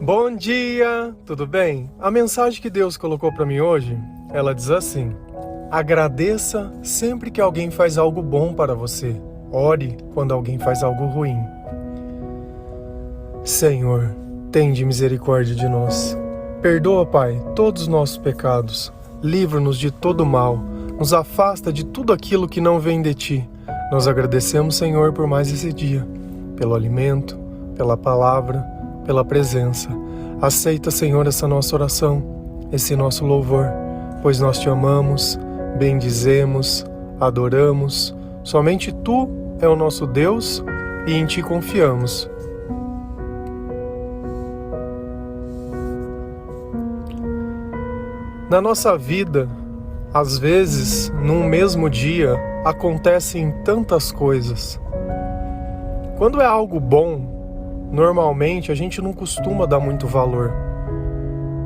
Bom dia, tudo bem? A mensagem que Deus colocou para mim hoje, ela diz assim: agradeça sempre que alguém faz algo bom para você. Ore quando alguém faz algo ruim. Senhor, tende misericórdia de nós. Perdoa, Pai, todos os nossos pecados. Livra-nos de todo mal. Nos afasta de tudo aquilo que não vem de Ti. Nós agradecemos, Senhor, por mais esse dia, pelo alimento, pela palavra, pela presença. Aceita, Senhor, essa nossa oração, esse nosso louvor, pois nós Te amamos, bendizemos, adoramos. Somente Tu é o nosso Deus e em Ti confiamos. Na nossa vida, às vezes, num mesmo dia, acontecem tantas coisas. Quando é algo bom, normalmente a gente não costuma dar muito valor.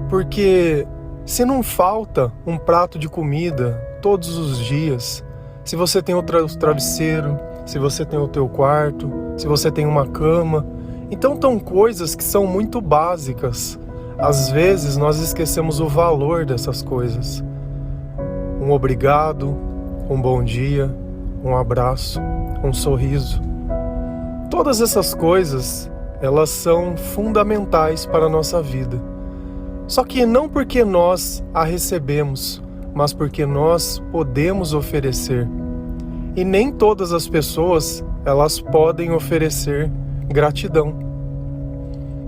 Porque se não falta um prato de comida todos os dias, se você tem o travesseiro, se você tem o teu quarto, se você tem uma cama, então são coisas que são muito básicas. Às vezes nós esquecemos o valor dessas coisas. Um obrigado, um bom dia, um abraço, um sorriso. Todas essas coisas, elas são fundamentais para a nossa vida. Só que não porque nós a recebemos, mas porque nós podemos oferecer. E nem todas as pessoas, elas podem oferecer gratidão.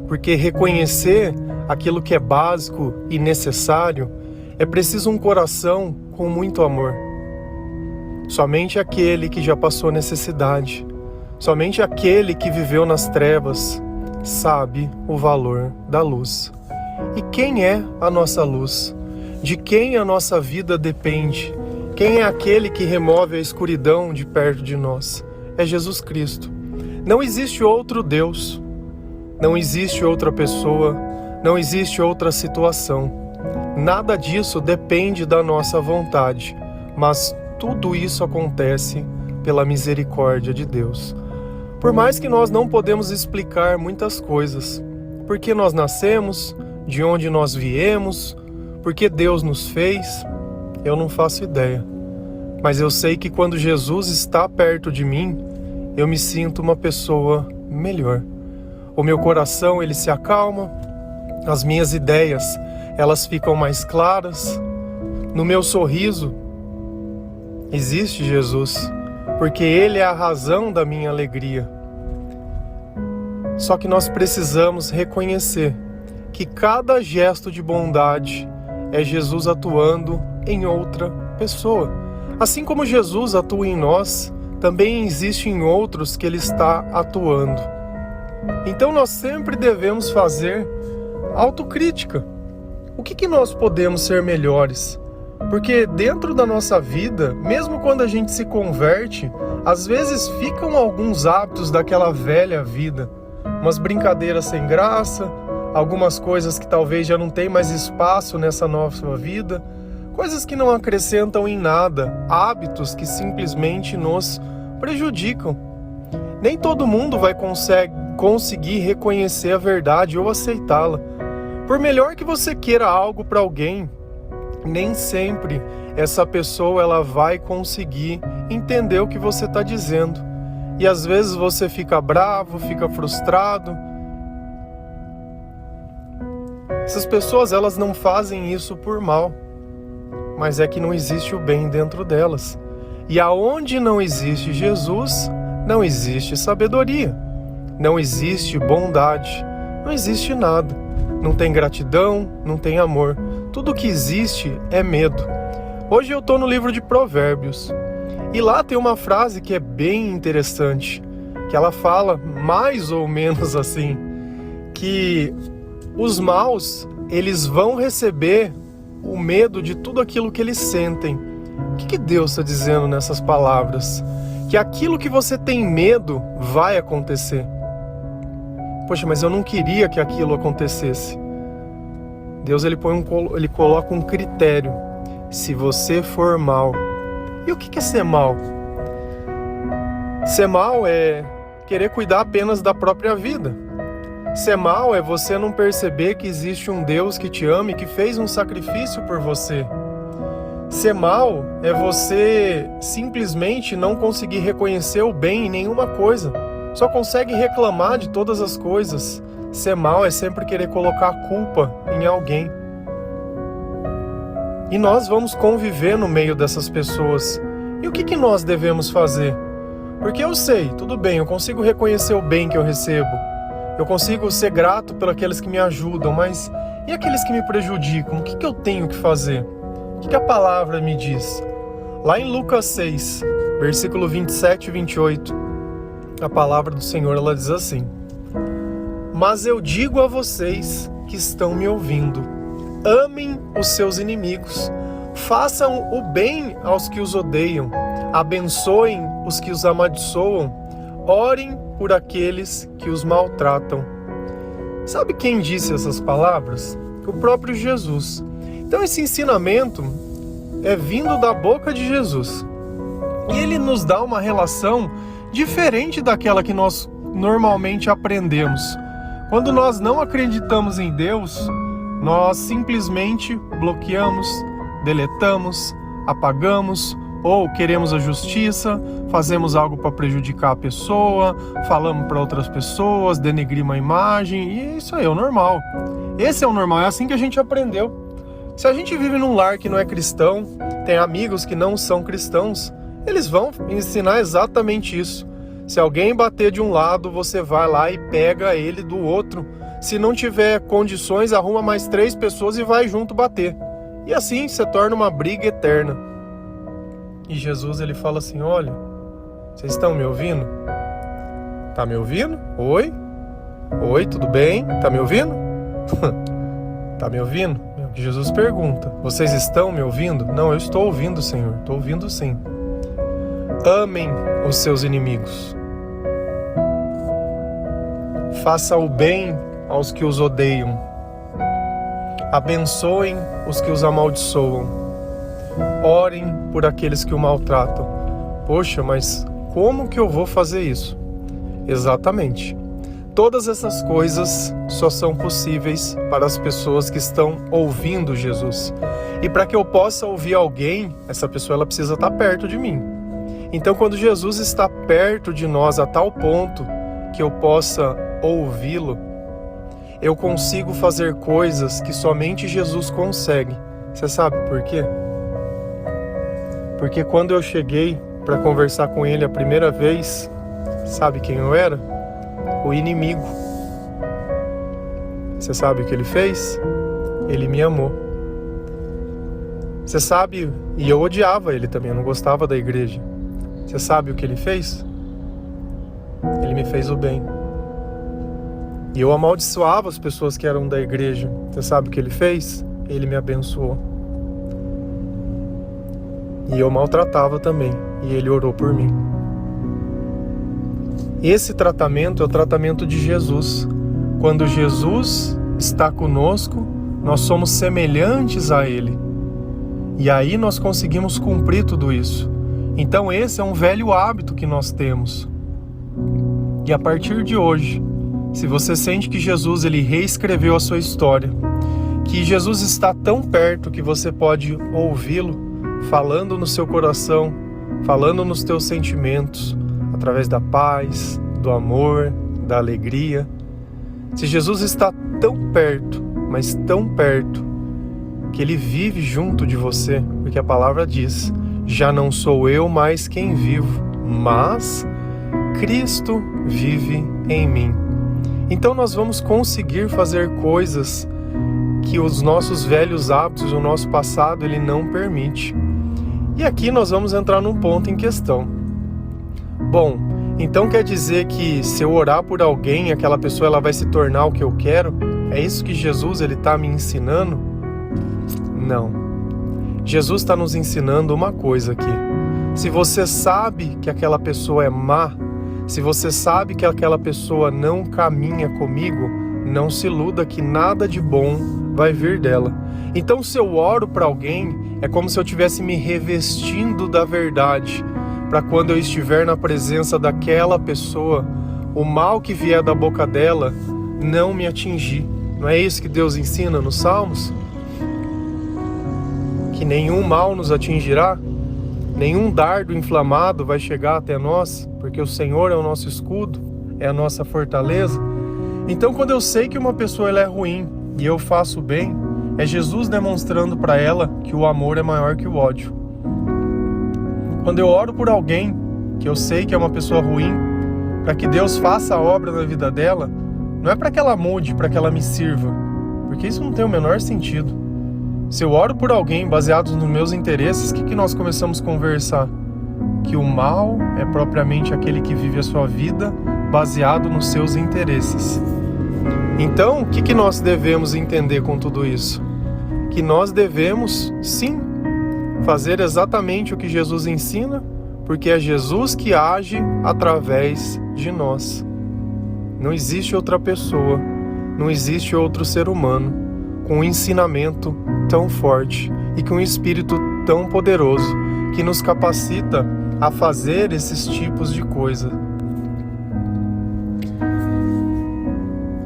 Porque reconhecer aquilo que é básico e necessário, é preciso um coração com muito amor. Somente aquele que já passou necessidade, somente aquele que viveu nas trevas, sabe o valor da luz. E quem é a nossa luz? De quem a nossa vida depende? Quem é aquele que remove a escuridão de perto de nós? É Jesus Cristo. Não existe outro Deus, não existe outra pessoa, não existe outra situação. Nada disso depende da nossa vontade, mas tudo isso acontece pela misericórdia de Deus. Por mais que nós não podemos explicar muitas coisas, por que nós nascemos, de onde nós viemos, por que Deus nos fez, eu não faço ideia. Mas eu sei que quando Jesus está perto de mim, eu me sinto uma pessoa melhor. O meu coração, ele se acalma, as minhas ideias, elas ficam mais claras. No meu sorriso existe Jesus, porque Ele é a razão da minha alegria. Só que nós precisamos reconhecer que cada gesto de bondade é Jesus atuando em outra pessoa. Assim como Jesus atua em nós, também existe em outros que Ele está atuando. Então nós sempre devemos fazer autocrítica. O que nós podemos ser melhores? Porque dentro da nossa vida, mesmo quando a gente se converte, às vezes ficam alguns hábitos daquela velha vida. Umas brincadeiras sem graça, algumas coisas que talvez já não tem mais espaço nessa nova vida, coisas que não acrescentam em nada, hábitos que simplesmente nos prejudicam. Nem todo mundo vai conseguir reconhecer a verdade ou aceitá-la. Por melhor que você queira algo para alguém, nem sempre essa pessoa ela vai conseguir entender o que você está dizendo. E às vezes você fica bravo, fica frustrado. Essas pessoas elas não fazem isso por mal, mas é que não existe o bem dentro delas. E aonde não existe Jesus, não existe sabedoria, não existe bondade, não existe nada. Não tem gratidão, não tem amor. Tudo que existe é medo. Hoje eu estou no livro de Provérbios. E lá tem uma frase que é bem interessante. Que ela fala mais ou menos assim. Que os maus, eles vão receber o medo de tudo aquilo que eles sentem. O que Deus está dizendo nessas palavras? Que aquilo que você tem medo vai acontecer. Poxa, mas eu não queria que aquilo acontecesse. Deus ele coloca um critério. Se você for mal. E o que é ser mal? Ser mal é querer cuidar apenas da própria vida. Ser mal é você não perceber que existe um Deus que te ama e que fez um sacrifício por você. Ser mal é você simplesmente não conseguir reconhecer o bem em nenhuma coisa. Só consegue reclamar de todas as coisas. Ser mal é sempre querer colocar a culpa em alguém. E nós vamos conviver no meio dessas pessoas. E o que nós devemos fazer? Porque eu sei, tudo bem, eu consigo reconhecer o bem que eu recebo. Eu consigo ser grato por aqueles que me ajudam, mas e aqueles que me prejudicam? O que eu tenho que fazer? O que a palavra me diz? Lá em Lucas 6, versículo 27 e 28, a palavra do Senhor ela diz assim: Mas eu digo a vocês que estão me ouvindo, amem os seus inimigos, façam o bem aos que os odeiam, abençoem os que os amaldiçoam, orem por aqueles que os maltratam. Sabe quem disse essas palavras? O próprio Jesus. Então esse ensinamento é vindo da boca de Jesus. E ele nos dá uma relação diferente daquela que nós normalmente aprendemos. Quando nós não acreditamos em Deus, nós simplesmente bloqueamos, deletamos, apagamos, ou queremos a justiça, fazemos algo para prejudicar a pessoa, falamos para outras pessoas, denegrimos a imagem, e isso aí é o normal. Esse é o normal, é assim que a gente aprendeu. Se a gente vive num lar que não é cristão, tem amigos que não são cristãos, eles vão ensinar exatamente isso. Se alguém bater de um lado, você vai lá e pega ele do outro. Se não tiver condições, arruma mais 3 pessoas e vai junto bater. E assim se torna uma briga eterna. E Jesus ele fala assim: olha, vocês estão me ouvindo? Tá me ouvindo? Oi? Oi, tudo bem? Tá me ouvindo? Tá me ouvindo? Jesus pergunta: vocês estão me ouvindo? Não, eu estou ouvindo, Senhor. Estou ouvindo sim. Amem os seus inimigos. Faça o bem aos que os odeiam. Abençoem os que os amaldiçoam. Orem por aqueles que o maltratam. Poxa, mas como que eu vou fazer isso? Exatamente. Todas essas coisas só são possíveis para as pessoas que estão ouvindo Jesus. E para que eu possa ouvir alguém, essa pessoa ela precisa estar perto de mim. Então, quando Jesus está perto de nós a tal ponto que eu possa ouvi-lo, eu consigo fazer coisas que somente Jesus consegue. Você sabe por quê? Porque quando eu cheguei para conversar com ele a primeira vez, sabe quem eu era? O inimigo. Você sabe o que ele fez? Ele me amou. Você sabe, e eu odiava ele também, eu não gostava da igreja. Você sabe o que ele fez? Ele me fez o bem. E eu amaldiçoava as pessoas que eram da igreja. Você sabe o que ele fez? Ele me abençoou. E eu maltratava também, e ele orou por mim. Esse tratamento é o tratamento de Jesus. Quando Jesus está conosco, nós somos semelhantes a ele. E aí nós conseguimos cumprir tudo isso. Então esse é um velho hábito que nós temos. E a partir de hoje, se você sente que Jesus ele reescreveu a sua história, que Jesus está tão perto que você pode ouvi-lo, falando no seu coração, falando nos teus sentimentos, através da paz, do amor, da alegria. Se Jesus está tão perto, mas tão perto, que Ele vive junto de você, porque a palavra diz: já não sou eu mais quem vivo, mas Cristo vive em mim. Então nós vamos conseguir fazer coisas que os nossos velhos hábitos, o nosso passado, ele não permite. E aqui nós vamos entrar num ponto em questão. Bom, então quer dizer que se eu orar por alguém, aquela pessoa ela vai se tornar o que eu quero? É isso que Jesus ele está me ensinando? Não. Jesus está nos ensinando uma coisa aqui. Se você sabe que aquela pessoa é má, se você sabe que aquela pessoa não caminha comigo, não se iluda que nada de bom vai vir dela. Então, se eu oro para alguém, é como se eu estivesse me revestindo da verdade, para quando eu estiver na presença daquela pessoa, o mal que vier da boca dela não me atingir. Não é isso que Deus ensina nos Salmos? Que nenhum mal nos atingirá, nenhum dardo inflamado vai chegar até nós, porque o Senhor é o nosso escudo, é a nossa fortaleza. Então, quando eu sei que uma pessoa ela é ruim e eu faço bem, é Jesus demonstrando para ela que o amor é maior que o ódio. Quando eu oro por alguém que eu sei que é uma pessoa ruim, para que Deus faça a obra na vida dela, não é para que ela mude, para que ela me sirva, porque isso não tem o menor sentido. Se eu oro por alguém baseado nos meus interesses, o que nós começamos a conversar? Que o mal é propriamente aquele que vive a sua vida baseado nos seus interesses. Então, o que nós devemos entender com tudo isso? Que nós devemos, sim, fazer exatamente o que Jesus ensina, porque é Jesus que age através de nós. Não existe outra pessoa, não existe outro ser humano com um ensinamento tão forte e com um espírito tão poderoso que nos capacita a fazer esses tipos de coisa.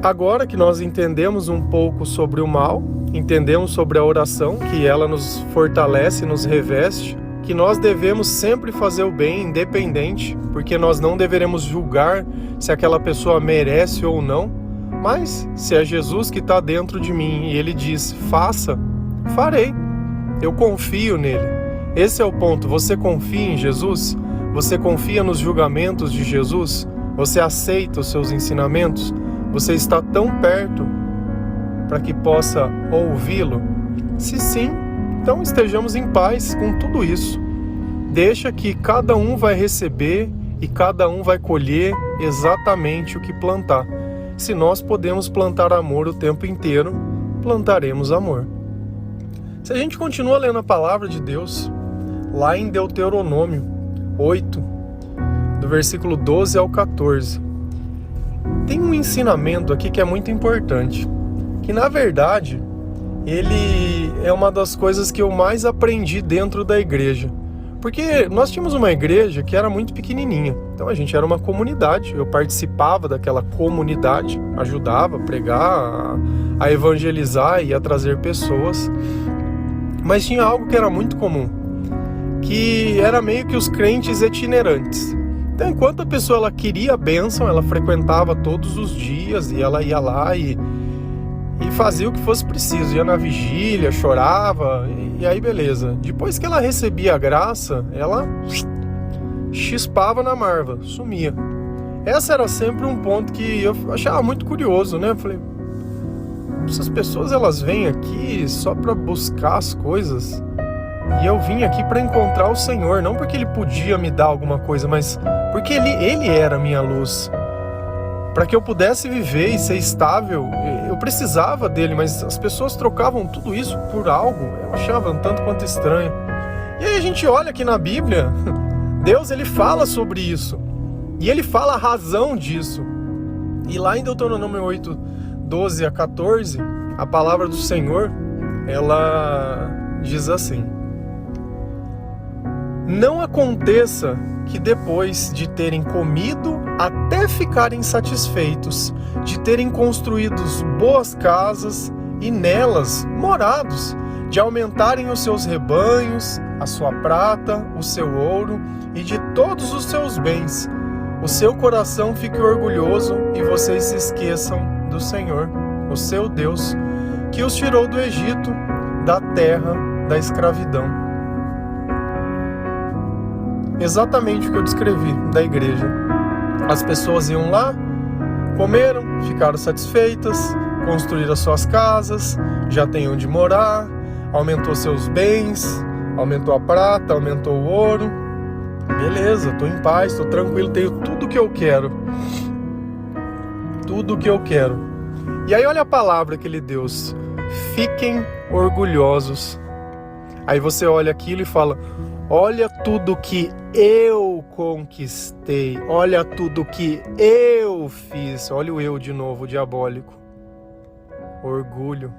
Agora que nós entendemos um pouco sobre o mal, entendemos sobre a oração, que ela nos fortalece, nos reveste, que nós devemos sempre fazer o bem, independente, porque nós não deveremos julgar se aquela pessoa merece ou não, mas se é Jesus que está dentro de mim e Ele diz, faça, farei, eu confio nele. Esse é o ponto. Você confia em Jesus? Você confia nos julgamentos de Jesus? Você aceita os seus ensinamentos? Você está tão perto para que possa ouvi-lo? Se sim, então estejamos em paz com tudo isso. Deixa que cada um vai receber e cada um vai colher exatamente o que plantar. Se nós podemos plantar amor o tempo inteiro, plantaremos amor. Se a gente continua lendo a palavra de Deus, lá em Deuteronômio 8, do versículo 12 ao 14, tem um ensinamento aqui que é muito importante, que na verdade, ele é uma das coisas que eu mais aprendi dentro da igreja. Porque nós tínhamos uma igreja que era muito pequenininha, então a gente era uma comunidade, eu participava daquela comunidade, ajudava a pregar, a evangelizar e a trazer pessoas, mas tinha algo que era muito comum, que era meio que os crentes itinerantes. Então enquanto a pessoa ela queria a bênção, ela frequentava todos os dias e ela ia lá e fazia o que fosse preciso, ia na vigília, chorava, e aí beleza. Depois que ela recebia a graça, ela chispava na marva, sumia. Essa era sempre um ponto que eu achava muito curioso, né? Eu falei, essas pessoas elas vêm aqui só para buscar as coisas, e eu vim aqui para encontrar o Senhor, não porque Ele podia me dar alguma coisa, mas porque Ele era a minha luz. Para que eu pudesse viver e ser estável, eu precisava dele, mas as pessoas trocavam tudo isso por algo. Eu achava um tanto quanto estranho. E aí a gente olha aqui na Bíblia, Deus ele fala sobre isso. E ele fala a razão disso. E lá em Deuteronômio 8, 12 a 14, a palavra do Senhor, ela diz assim: não aconteça que depois de terem comido até ficarem satisfeitos, de terem construído boas casas e nelas morados, de aumentarem os seus rebanhos, a sua prata, o seu ouro e de todos os seus bens, o seu coração fique orgulhoso e vocês se esqueçam do Senhor, o seu Deus, que os tirou do Egito, da terra da escravidão. Exatamente o que eu descrevi da igreja. As pessoas iam lá, comeram, ficaram satisfeitas, construíram suas casas, já têm onde morar, aumentou seus bens, aumentou a prata, aumentou o ouro. Beleza, estou em paz, estou tranquilo, tenho tudo o que eu quero. Tudo o que eu quero. E aí olha a palavra que ele deu: fiquem orgulhosos. Aí você olha aquilo e fala: olha tudo que eu conquistei, olha tudo que eu fiz. Olha o eu de novo, diabólico. Orgulho.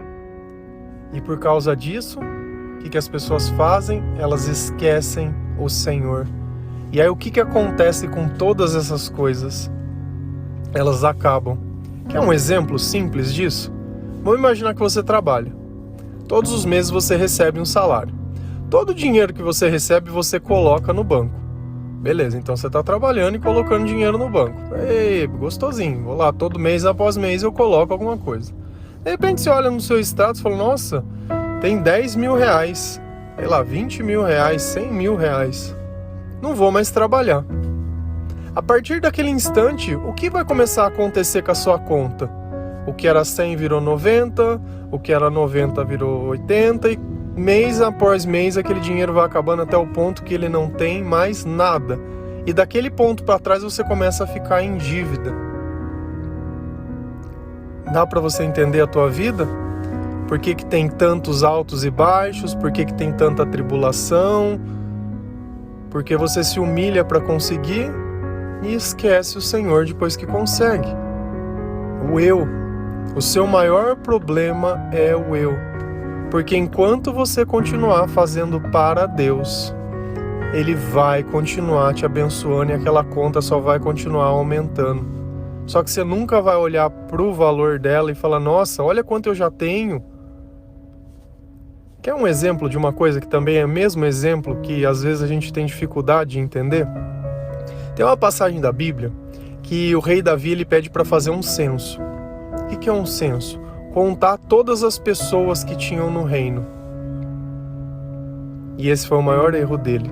E por causa disso, o que as pessoas fazem? Elas esquecem o Senhor. E aí o que acontece com todas essas coisas? Elas acabam Quer um exemplo simples disso? Vamos imaginar que você trabalha. Todos os meses você recebe um salário. Todo o dinheiro que você recebe, você coloca no banco. Beleza, então você está trabalhando e colocando dinheiro no banco. Ei, gostosinho, vou lá, todo mês após mês eu coloco alguma coisa. De repente você olha no seu status e fala, nossa, tem 10 mil reais, sei lá, 20 mil reais, 100 mil reais. Não vou mais trabalhar. A partir daquele instante, o que vai começar a acontecer com a sua conta? O que era 100 virou 90, o que era 90 virou 80 e mês após mês aquele dinheiro vai acabando até o ponto que ele não tem mais nada. E daquele ponto para trás você começa a ficar em dívida. Dá para você entender a tua vida? Por que tem tantos altos e baixos? Por que tem tanta tribulação? Porque você se humilha para conseguir e esquece o Senhor depois que consegue. O eu. O seu maior problema é o eu. Porque enquanto você continuar fazendo para Deus, Ele vai continuar te abençoando e aquela conta só vai continuar aumentando. Só que você nunca vai olhar para o valor dela e falar, nossa, olha quanto eu já tenho. Quer um exemplo de uma coisa que também é o mesmo exemplo que às vezes a gente tem dificuldade de entender? Tem uma passagem da Bíblia que o rei Davi ele pede para fazer um censo. O que é um censo? Contar todas as pessoas que tinham no reino. E esse foi o maior erro dele.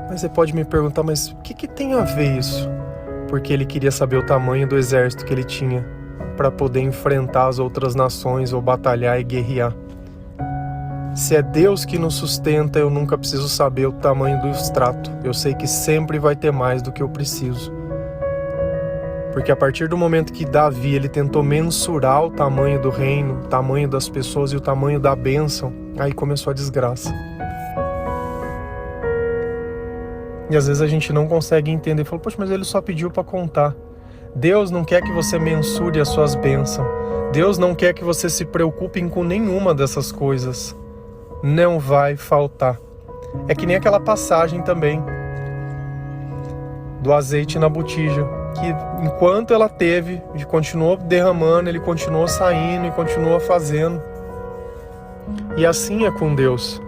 Mas você pode me perguntar, mas o que tem a ver isso? Porque ele queria saber o tamanho do exército que ele tinha para poder enfrentar as outras nações ou batalhar e guerrear. Se é Deus que nos sustenta, eu nunca preciso saber o tamanho do extrato. Eu sei que sempre vai ter mais do que eu preciso. Porque a partir do momento que Davi ele tentou mensurar o tamanho do reino, o tamanho das pessoas e o tamanho da bênção, aí começou a desgraça. E às vezes a gente não consegue entender. Fala, poxa, mas ele só pediu para contar. Deus não quer que você mensure as suas bênçãos. Deus não quer que você se preocupe com nenhuma dessas coisas. Não vai faltar. É que nem aquela passagem também do azeite na botija, que enquanto ela teve, ele continuou derramando, ele continuou saindo e continuou fazendo. E assim é com Deus.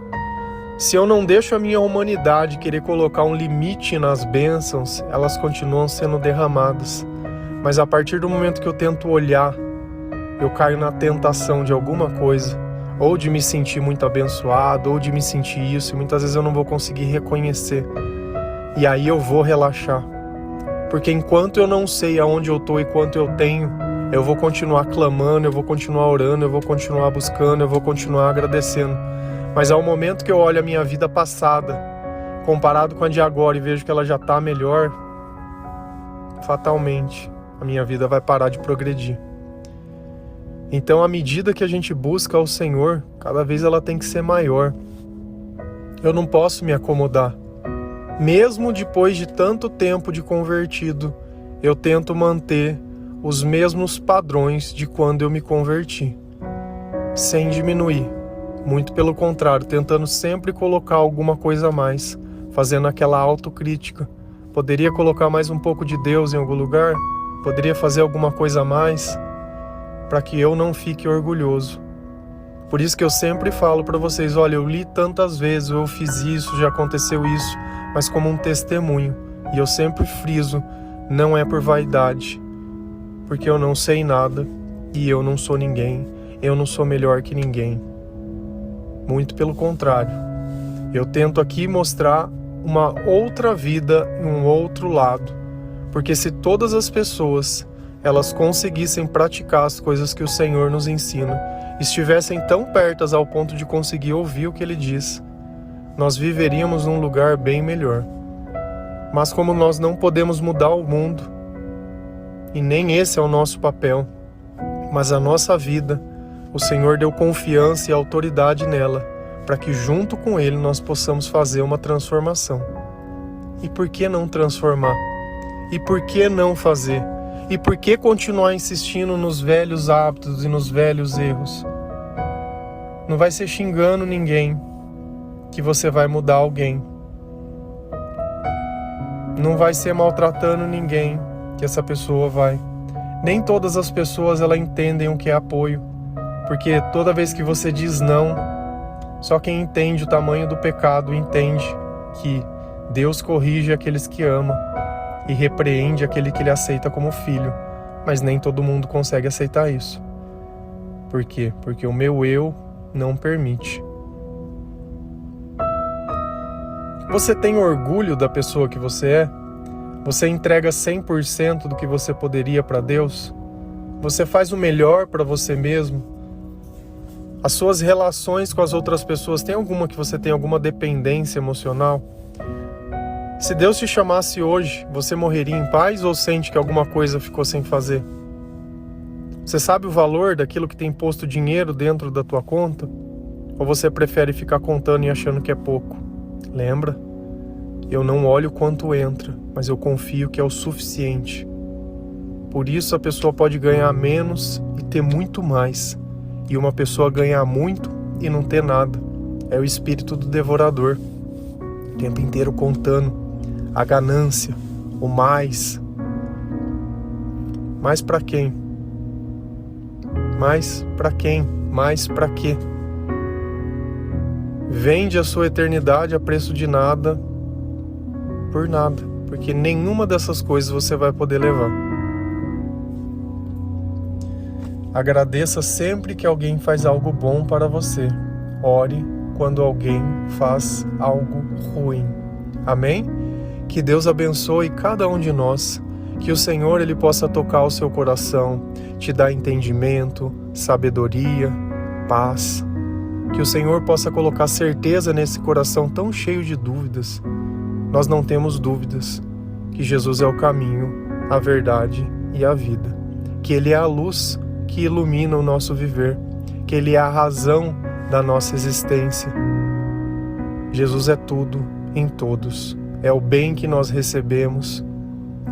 Se eu não deixo a minha humanidade querer colocar um limite nas bênçãos, elas continuam sendo derramadas. Mas a partir do momento que eu tento olhar, eu caio na tentação de alguma coisa, ou de me sentir muito abençoado, ou de me sentir isso, e muitas vezes eu não vou conseguir reconhecer. E aí eu vou relaxar. Porque enquanto eu não sei aonde eu estou e quanto eu tenho, eu vou continuar clamando, eu vou continuar orando, eu vou continuar buscando, eu vou continuar agradecendo. Mas ao momento que eu olho a minha vida passada, comparado com a de agora e vejo que ela já está melhor, fatalmente a minha vida vai parar de progredir. Então, à medida que a gente busca ao Senhor, cada vez ela tem que ser maior. Eu não posso me acomodar. Mesmo depois de tanto tempo de convertido, eu tento manter os mesmos padrões de quando eu me converti, sem diminuir. Muito pelo contrário, tentando sempre colocar alguma coisa a mais, fazendo aquela autocrítica. Poderia colocar mais um pouco de Deus em algum lugar? Poderia fazer alguma coisa a mais? Para que eu não fique orgulhoso. Por isso que eu sempre falo para vocês, olha, eu li tantas vezes, eu fiz isso, já aconteceu isso, mas como um testemunho. E eu sempre friso, não é por vaidade, porque eu não sei nada e eu não sou ninguém, eu não sou melhor que ninguém. Muito pelo contrário. Eu tento aqui mostrar uma outra vida e um outro lado, porque se todas as pessoas elas conseguissem praticar as coisas que o Senhor nos ensina, estivessem tão pertas ao ponto de conseguir ouvir o que Ele diz, nós viveríamos num lugar bem melhor. Mas como nós não podemos mudar o mundo, e nem esse é o nosso papel, mas a nossa vida, o Senhor deu confiança e autoridade nela, para que junto com Ele nós possamos fazer uma transformação. E por que não transformar? E por que não fazer? E por que continuar insistindo nos velhos hábitos e nos velhos erros? Não vai ser xingando ninguém que você vai mudar alguém. Não vai ser maltratando ninguém que essa pessoa vai. Nem todas as pessoas elas entendem o que é apoio, porque toda vez que você diz não, só quem entende o tamanho do pecado entende que Deus corrige aqueles que ama e repreende aquele que ele aceita como filho, mas nem todo mundo consegue aceitar isso. Por quê? Porque o meu eu não permite. Você tem orgulho da pessoa que você é? Você entrega 100% do que você poderia para Deus? Você faz o melhor para você mesmo? As suas relações com as outras pessoas, tem alguma que você tem alguma dependência emocional? Se Deus te chamasse hoje, você morreria em paz ou sente que alguma coisa ficou sem fazer? Você sabe o valor daquilo que tem posto dinheiro dentro da tua conta? Ou você prefere ficar contando e achando que é pouco? Lembra? Eu não olho quanto entra, mas eu confio que é o suficiente. Por isso a pessoa pode ganhar menos e ter muito mais. E uma pessoa ganhar muito e não ter nada. É o espírito do devorador. O tempo inteiro contando a ganância, o mais. Mais para quem? Mais para quem? Mais para quê? Vende a sua eternidade a preço de nada, por nada, porque nenhuma dessas coisas você vai poder levar. Agradeça sempre que alguém faz algo bom para você. Ore quando alguém faz algo ruim. Amém? Que Deus abençoe cada um de nós. Que o Senhor ele possa tocar o seu coração, te dar entendimento, sabedoria, paz. Que o Senhor possa colocar certeza nesse coração tão cheio de dúvidas. Nós não temos dúvidas que Jesus é o caminho, a verdade e a vida. Que Ele é a luz que ilumina o nosso viver. Que Ele é a razão da nossa existência. Jesus é tudo em todos. É o bem que nós recebemos.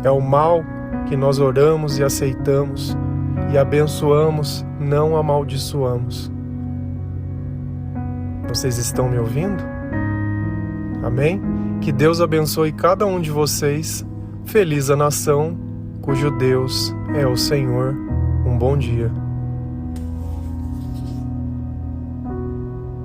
É o mal que nós oramos e aceitamos. E abençoamos, não amaldiçoamos. Vocês estão me ouvindo? Amém? Que Deus abençoe cada um de vocês. Feliz a nação cujo Deus é o Senhor. Um bom dia.